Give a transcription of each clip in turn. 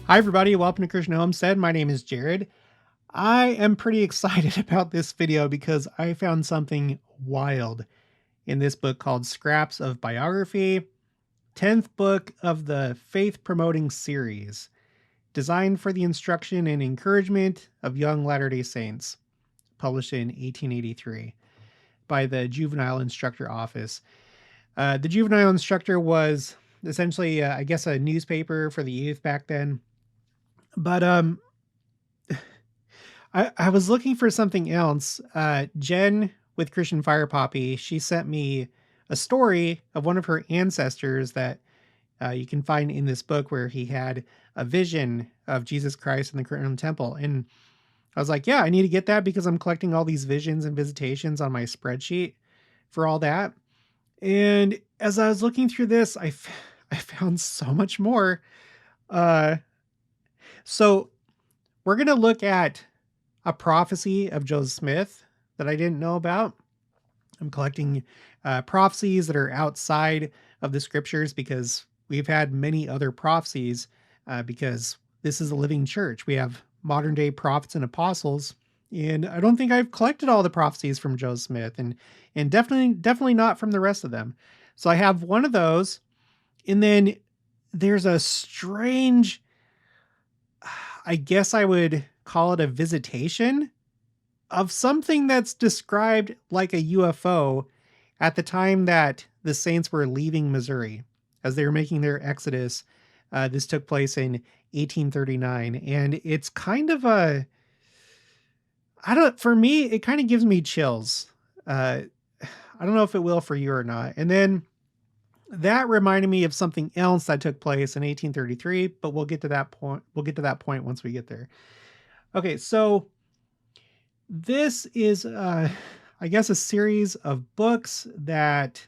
Hi, everybody. Welcome to Christian Homestead. My name is Jared. I am pretty excited about this video because I found something wild in this book called Scraps of Biography, 10th book of the Faith Promoting series, designed for the instruction and encouragement of young Latter-day Saints, published in 1883 by the Juvenile Instructor Office. The Juvenile Instructor was essentially, I guess, a newspaper for the youth back then. But I was looking for something else. Jen with Christian Fire Poppy, she sent me a story of one of her ancestors that you can find in this book where he had a vision of Jesus Christ in the Curtain Temple. And I was like, yeah, I need to get that because I'm collecting all these visions and visitations on my spreadsheet for all that. And as I was looking through this, I found so much more. So we're going to look at a prophecy of Joseph Smith that I didn't know about. I'm collecting prophecies that are outside of the scriptures because we've had many other prophecies because this is a living church. We have modern day prophets and apostles. And I don't think I've collected all the prophecies from Joseph Smith and definitely not from the rest of them. So I have one of those. And then there's a strange, I guess I would call it a visitation of something that's described like a UFO at the time that the Saints were leaving Missouri as they were making their exodus. This took place in 1839, and it's kind of for me, it kind of gives me chills. I don't know if it will for you or not. And then that reminded me of something else that took place in 1833, but we'll get to that point. We'll get to that point once we get there. Okay, so this is, I guess, a series of books that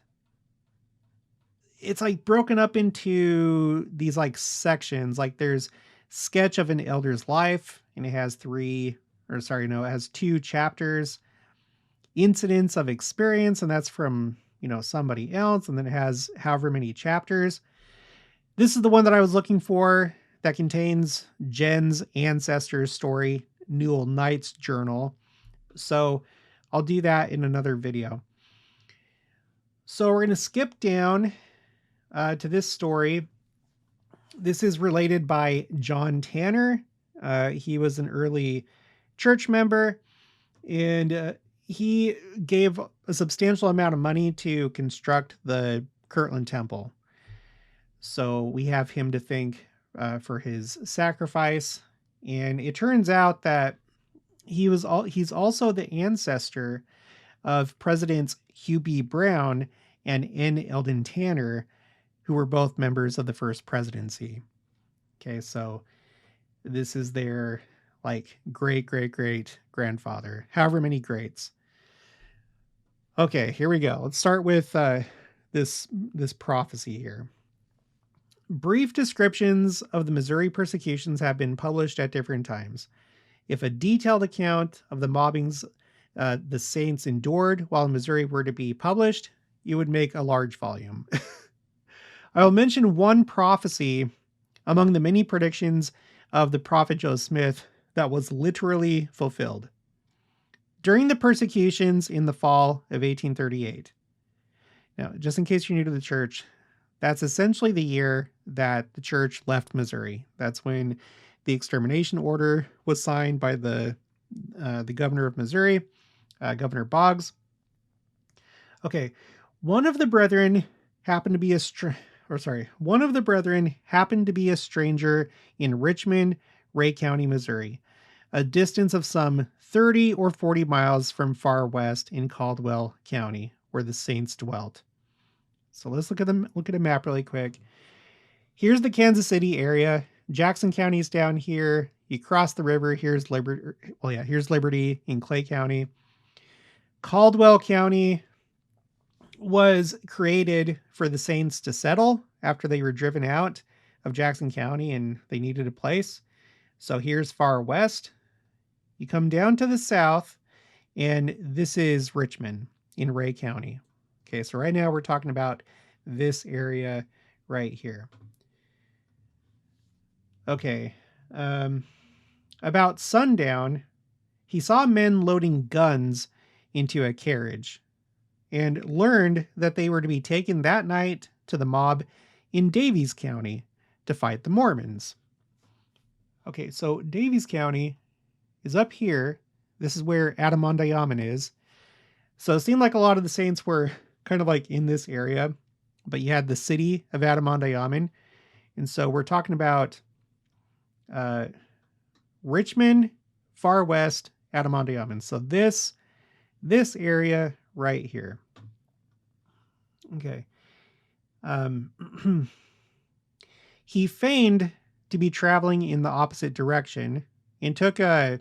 it's like broken up into these like sections. Like there's Sketch of an Elder's Life, and it has it has 2 chapters. Incidents of Experience, and that's from, somebody else. And then it has however many chapters. This is the one that I was looking for that contains Jen's ancestor's story, Newell Knight's journal. So I'll do that in another video. So we're going to skip down to this story. This is related by John Tanner. He was an early church member, and he gave a substantial amount of money to construct the Kirtland Temple. So we have him to thank for his sacrifice. And it turns out that he's also the ancestor of Presidents Hugh B. Brown and N. Eldon Tanner, who were both members of the first presidency. Okay, so this is their great grandfather, however many greats. Okay, here we go. Let's start with this prophecy here. Brief descriptions of the Missouri persecutions have been published at different times. If a detailed account of the mobbings the Saints endured while in Missouri were to be published, it would make a large volume. I will mention one prophecy among the many predictions of the prophet Joseph Smith that was literally fulfilled. During the persecutions in the fall of 1838. Now, just in case you're new to the church, that's essentially the year that the church left Missouri. That's when the extermination order was signed by the governor of Missouri, Governor Boggs. Okay, one of the brethren happened to be a stranger in Richmond, Ray County, Missouri, a distance of some 30 or 40 miles from far west in Caldwell County, where the Saints dwelt. So let's look at a map really quick. Here's the Kansas City area. Jackson County is down here. You cross the river. Here's Liberty. Well, yeah, here's Liberty in Clay County. Caldwell County was created for the Saints to settle after they were driven out of Jackson County and they needed a place. So here's far west. You come down to the south, and this is Richmond in Ray County. Okay, so right now we're talking about this area right here. Okay, Um, about sundown, he saw men loading guns into a carriage and learned that they were to be taken that night to the mob in Davies County to fight the Mormons. Okay, so Davies County is up here. This is where Adamondiaman is. So it seemed like a lot of the saints were kind of like in this area, but you had the city of Adamondiaman. And so we're talking about uh, Richmond, far west, Adamondiaman. So this area right here. Okay. He feigned to be traveling in the opposite direction and took a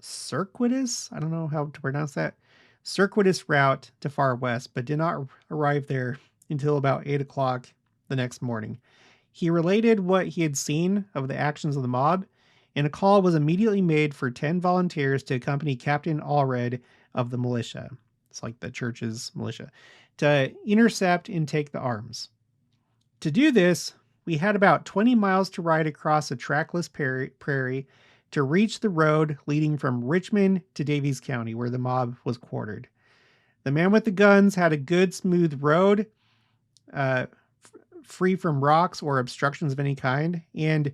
circuitous, I don't know how to pronounce that, circuitous route to far west, but did not arrive there until about 8 o'clock the next morning. He related what he had seen of the actions of the mob, and a call was immediately made for 10 volunteers to accompany Captain Allred of the militia. It's like the church's militia, to intercept and take the arms. To do this, we had about 20 miles to ride across a trackless prairie to reach the road leading from Richmond to Davies County, where the mob was quartered. The man with the guns had a good, smooth road, free from rocks or obstructions of any kind, and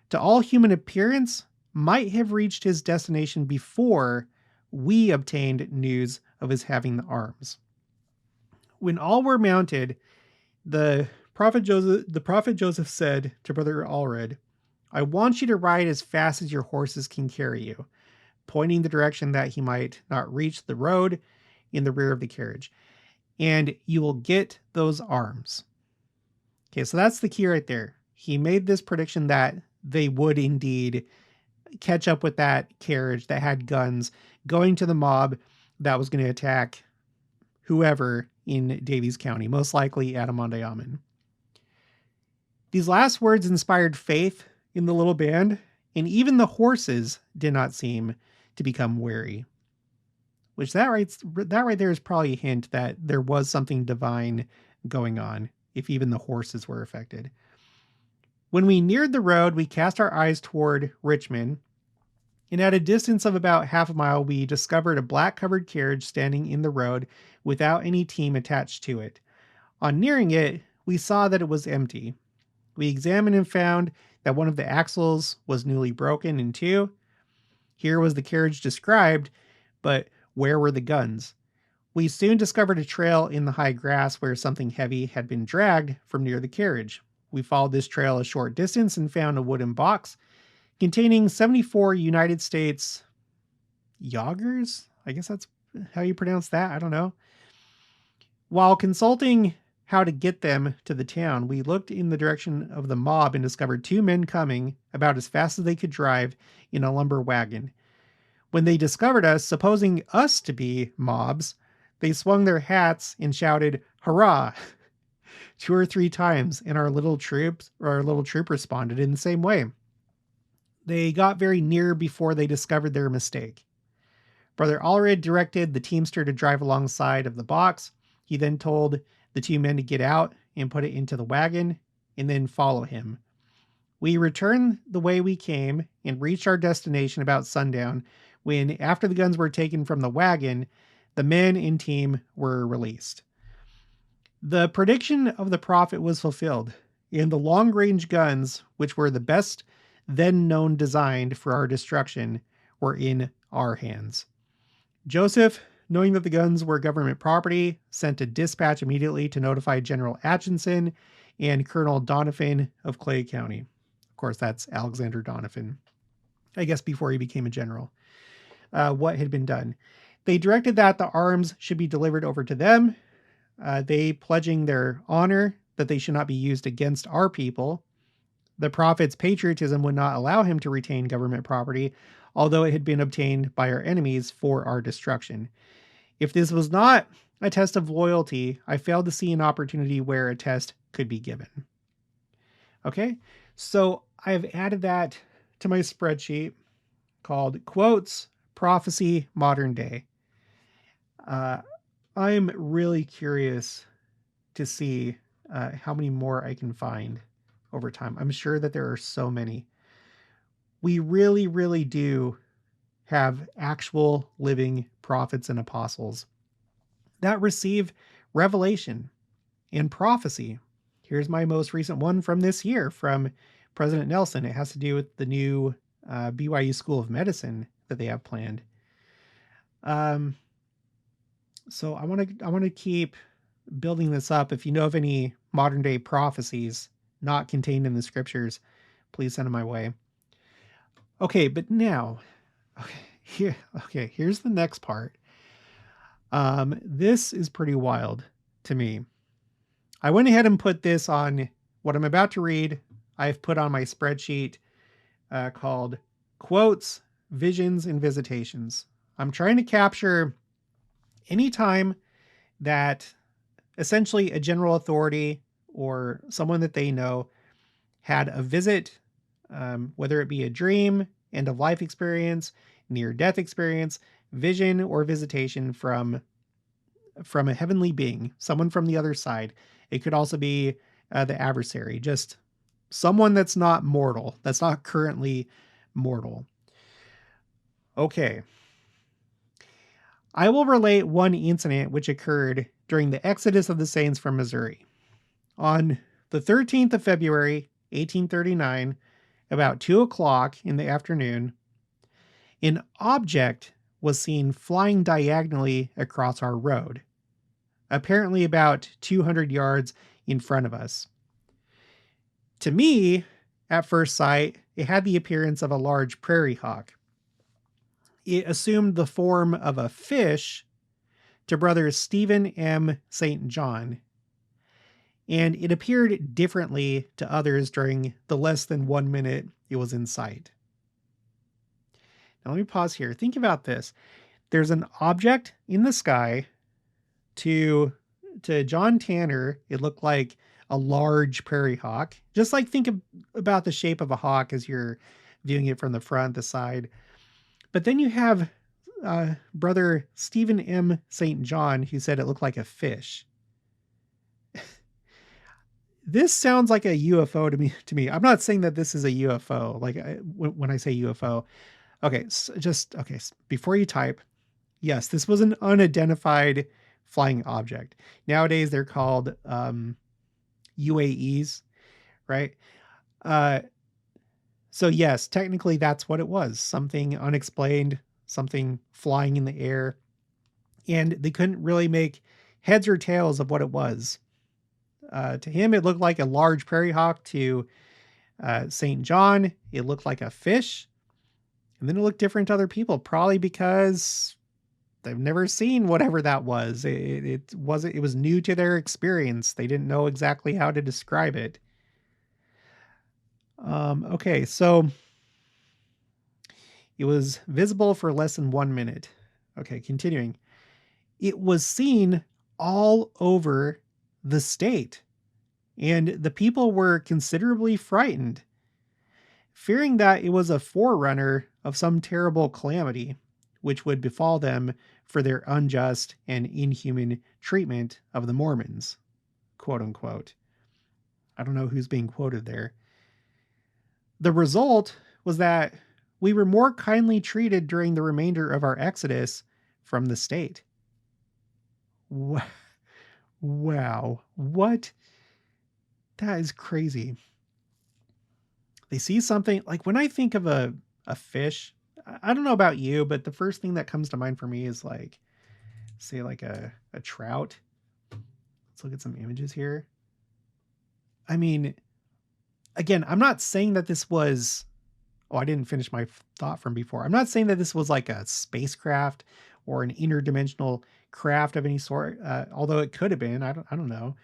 to all human appearance, might have reached his destination before we obtained news of his having the arms. When all were mounted, the prophet Joseph said to Brother Allred, "I want you to ride as fast as your horses can carry you," pointing the direction that he might not reach the road in the rear of the carriage. "And you will get those arms." Okay, so that's the key right there. He made this prediction that they would indeed catch up with that carriage that had guns going to the mob that was going to attack whoever in Davies County, most likely Adamondiaman. These last words inspired faith in the little band, and even the horses did not seem to become wary. Which that right there is probably a hint that there was something divine going on, if even the horses were affected. When we neared the road, we cast our eyes toward Richmond, and at a distance of about half a mile, we discovered a black covered carriage standing in the road without any team attached to it. On nearing it, we saw that it was empty. We examined and found that one of the axles was newly broken in two. Here was the carriage described, but where were the guns? We soon discovered a trail in the high grass where something heavy had been dragged from near the carriage. We followed this trail a short distance and found a wooden box containing 74 United States Jaegers. I guess that's how you pronounce that. I don't know. While consulting how to get them to the town, we looked in the direction of the mob and discovered two men coming about as fast as they could drive in a lumber wagon. When they discovered us, supposing us to be mobs, they swung their hats and shouted, "Hurrah!" 2 or 3 times, and our little troop responded in the same way. They got very near before they discovered their mistake. Brother Allred directed the teamster to drive alongside of the box. He then told the 2 men to get out and put it into the wagon and then follow him. We returned the way we came and reached our destination about sundown when, after the guns were taken from the wagon, the men and team were released. The prediction of the prophet was fulfilled, and the long-range guns, which were the best then known designed for our destruction, were in our hands. Joseph, knowing that the guns were government property, sent a dispatch immediately to notify General Atchison and Colonel Donovan of Clay County. Of course, that's Alexander Donovan, I guess before he became a general, what had been done. They directed that the arms should be delivered over to them, they pledging their honor that they should not be used against our people. The prophet's patriotism would not allow him to retain government property, although it had been obtained by our enemies for our destruction. If this was not a test of loyalty, I failed to see an opportunity where a test could be given. Okay, so I've added that to my spreadsheet called Quotes, Prophecy, Modern Day. I'm really curious to see how many more I can find over time. I'm sure that there are so many. we really, really do have actual living prophets and apostles that receive revelation and prophecy. Here's my most recent one from this year from President Nelson. It has to do with the new BYU School of Medicine that they have planned. So I want to keep building this up. If you know of any modern day prophecies not contained in the scriptures, please send them my way. Okay, but now, here's the next part. This is pretty wild to me. I went ahead and put this on what I'm about to read. I've put on my spreadsheet called Quotes, Visions, and Visitations. I'm trying to capture any time that essentially a general authority or someone that they know had a visit, whether it be a dream, end of life experience, near death experience, vision, or visitation from a heavenly being, someone from the other side. It could also be the adversary, just someone that's not mortal, that's not currently mortal. Okay. I will relate one incident which occurred during the exodus of the saints from Missouri. On the 13th of February, 1839, about 2 o'clock in the afternoon, an object was seen flying diagonally across our road, apparently about 200 yards in front of us. To me, at first sight, it had the appearance of a large prairie hawk. It assumed the form of a fish to brothers Stephen M. St. John, and it appeared differently to others during the less than 1 minute it was in sight. Now let me pause here. Think about this. There's an object in the sky. To John Tanner, it looked like a large prairie hawk. Just like think about the shape of a hawk as you're viewing it from the front, the side. But then you have brother Stephen M. St. John, who said it looked like a fish. This sounds like a UFO to me. I'm not saying that this is a UFO. Like when I say UFO. Okay, so before you type, yes, this was an unidentified flying object. Nowadays they're called UAEs, right? So yes, technically that's what it was. Something unexplained, something flying in the air. And they couldn't really make heads or tails of what it was. To him, it looked like a large prairie hawk. To St. John, it looked like a fish. And then it looked different to other people, probably because they've never seen whatever that was. It was new to their experience. They didn't know exactly how to describe it. Okay, so it was visible for less than 1 minute. Okay, continuing. It was seen all over the state, and the people were considerably frightened, fearing that it was a forerunner of some terrible calamity which would befall them for their unjust and inhuman treatment of the Mormons, quote unquote. I don't know who's being quoted there. The result was that we were more kindly treated during the remainder of our exodus from the state. Wow. What? That is crazy. They see something, like when I think of a fish, I don't know about you, but the first thing that comes to mind for me is like, say like a trout. Let's look at some images here. I mean, again, I'm not saying that this was, I didn't finish my thought from before. I'm not saying that this was like a spacecraft or an interdimensional craft of any sort, although it could have been. I don't know.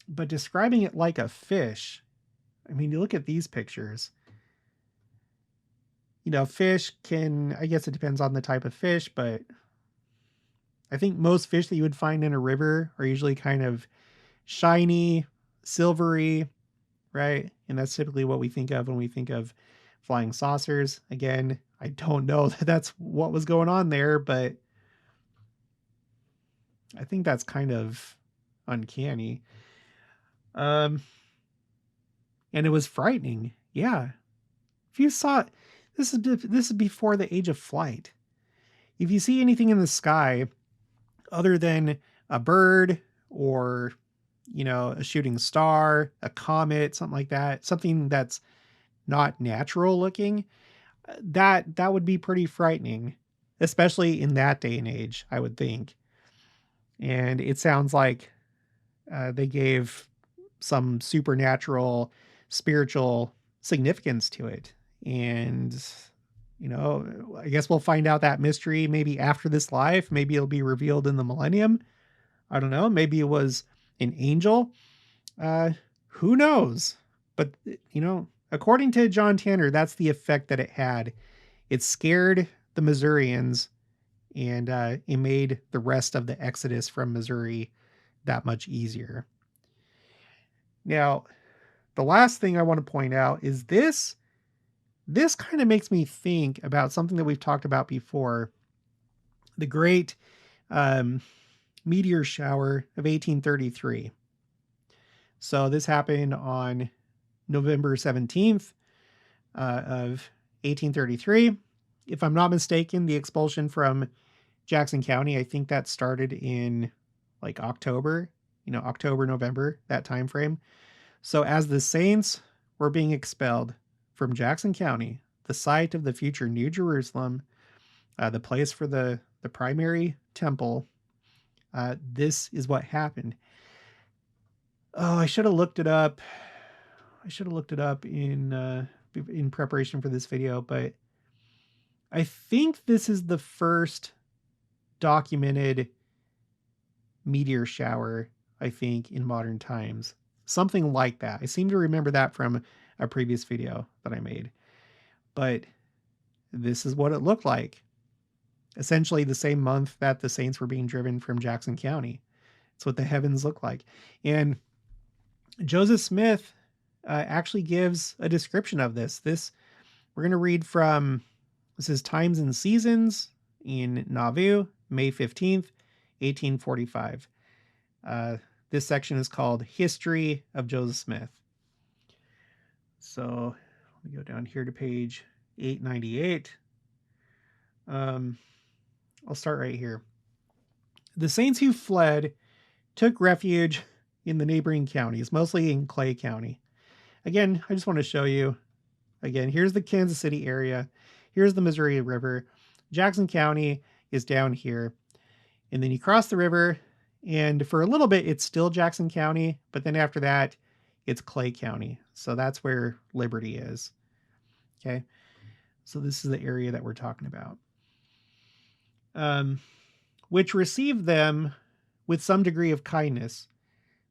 But describing it like a fish, I mean, you look at these pictures. You know, fish can, I guess it depends on the type of fish, but I think most fish that you would find in a river are usually kind of shiny, silvery, right? And that's typically what we think of when we think of flying saucers. Again, I don't know that that's what was going on there, but I think that's kind of uncanny. and it was frightening. Yeah. If you saw this is before the age of flight. If you see anything in the sky other than a bird or, a shooting star, a comet, something like that, something that's not natural looking, that would be pretty frightening, especially in that day and age, I would think. And it sounds like they gave some supernatural, spiritual significance to it. And, I guess we'll find out that mystery maybe after this life. Maybe it'll be revealed in the millennium. I don't know. Maybe it was an angel. Who knows? But, according to John Tanner, that's the effect that it had. It scared the Missourians, and it made the rest of the exodus from Missouri that much easier. Now, the last thing I want to point out is this kind of makes me think about something that we've talked about before. The great meteor shower of 1833. So this happened on November 17th of 1833. If I'm not mistaken, the expulsion from Jackson County, I think that started in like October, October, November, that time frame. So as the saints were being expelled from Jackson County, the site of the future New Jerusalem, the place for the primary temple, this is what happened. Oh, I should have looked it up. In preparation for this video, but I think this is the first documented meteor shower, I think, in modern times. Something like that. I seem to remember that from a previous video that I made. But this is what it looked like. Essentially the same month that the saints were being driven from Jackson County. It's what the heavens look like. And Joseph Smith actually gives a description of this. We're going to read from, this is Times and Seasons in Nauvoo, May 15th, 1845. This section is called History of Joseph Smith. So let me go down here to page 898. I'll start right here. The saints who fled took refuge in the neighboring counties, mostly in Clay County. Again, I just want to show you. Again, here's the Kansas City area. Here's the Missouri River. Jackson County is down here. And then you cross the river, and for a little bit, it's still Jackson County. But then after that, it's Clay County. So that's where Liberty is. Okay. So this is the area that we're talking about. Which received them with some degree of kindness.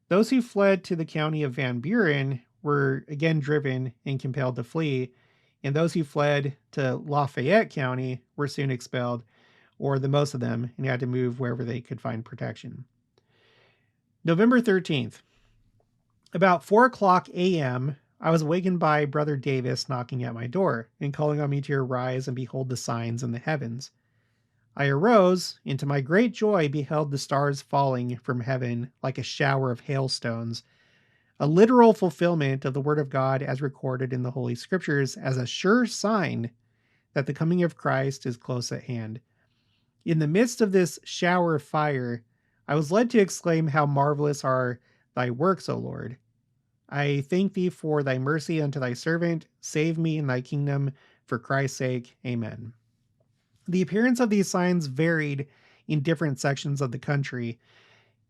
Those who fled to the county of Van Buren were again driven and compelled to flee, and those who fled to Lafayette County were soon expelled, or the most of them, and had to move wherever they could find protection. November 13th. About 4:00 a.m., I was awakened by Brother Davis knocking at my door and calling on me to arise and behold the signs in the heavens. I arose, and to my great joy beheld the stars falling from heaven like a shower of hailstones, a literal fulfillment of the word of God as recorded in the Holy Scriptures as a sure sign that the coming of Christ is close at hand. In the midst of this shower of fire, I was led to exclaim, "How marvelous are thy works, O Lord! I thank thee for thy mercy unto thy servant. Save me in thy kingdom, for Christ's sake. Amen." The appearance of these signs varied in different sections of the country.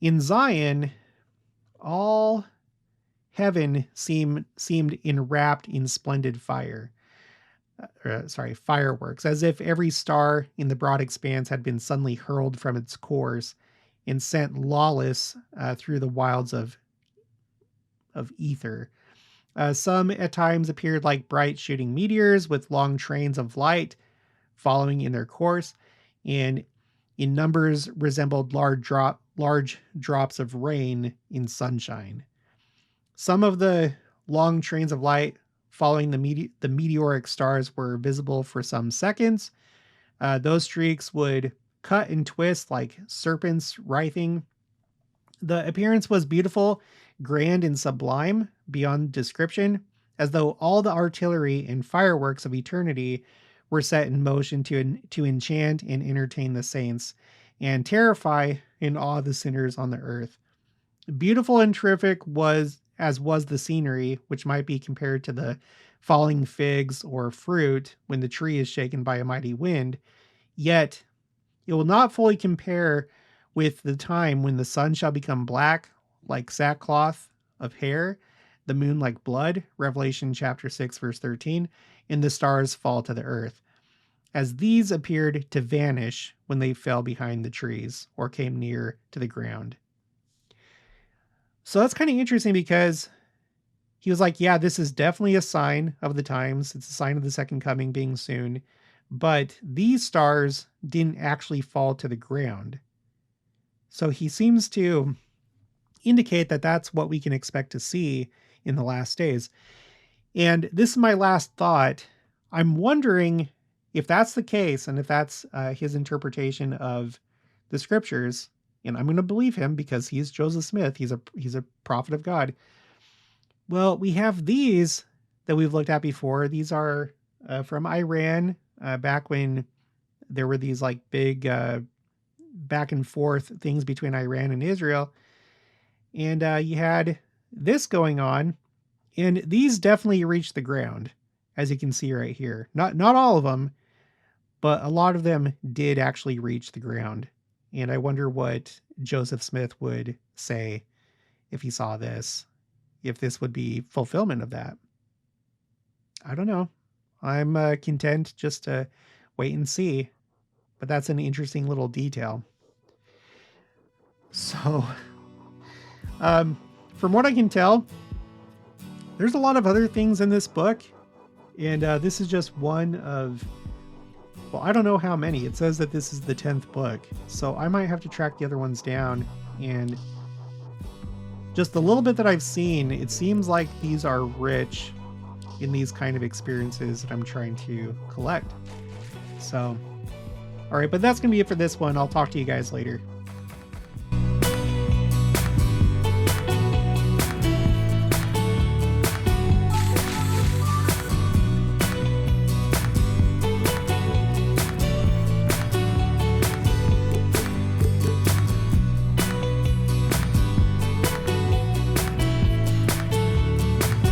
In Zion, all heaven seemed enwrapped in splendid fireworks, as if every star in the broad expanse had been suddenly hurled from its course and sent lawless through the wilds of ether. Some at times appeared like bright shooting meteors with long trains of light following in their course, and in numbers resembled large drops of rain in sunshine. Some of the long trains of light following the meteoric stars were visible for some seconds. Those streaks would cut and twist like serpents writhing. The appearance was beautiful, grand, and sublime beyond description. as though all the artillery and fireworks of eternity were set in motion to enchant and entertain the saints and terrify and awe the sinners on the earth. Beautiful and terrific was the scenery, which might be compared to the falling figs or fruit when the tree is shaken by a mighty wind, yet it will not fully compare with the time when the sun shall become black like sackcloth of hair, the moon like blood, Revelation chapter 6, verse 13, and the stars fall to the earth, as these appeared to vanish when they fell behind the trees or came near to the ground. So that's kind of interesting because he was like, yeah, this is definitely a sign of the times. It's a sign of the second coming being soon. But these stars didn't actually fall to the ground. So he seems to indicate that that's what we can expect to see in the last days. And this is my last thought. I'm wondering if that's the case and if that's his interpretation of the scriptures. And I'm going to believe him because he's Joseph Smith. He's a prophet of God. Well, we have these that we've looked at before. These are from Iran, back when there were these like big back and forth things between Iran and Israel. And you had this going on, and these definitely reached the ground, as you can see right here. Not all of them, but a lot of them did actually reach the ground. And I wonder what Joseph Smith would say if he saw this, if this would be fulfillment of that. I don't know. I'm content just to wait and see, but that's an interesting little detail. So, from what I can tell, there's a lot of other things in this book, and this is just one of, well, I don't know how many. It says that this is the 10th book, so I might have to track the other ones down, and just the little bit that I've seen, it seems like these are rich in these kind of experiences that I'm trying to collect. So, all right, but that's going to be it for this one. I'll talk to you guys later.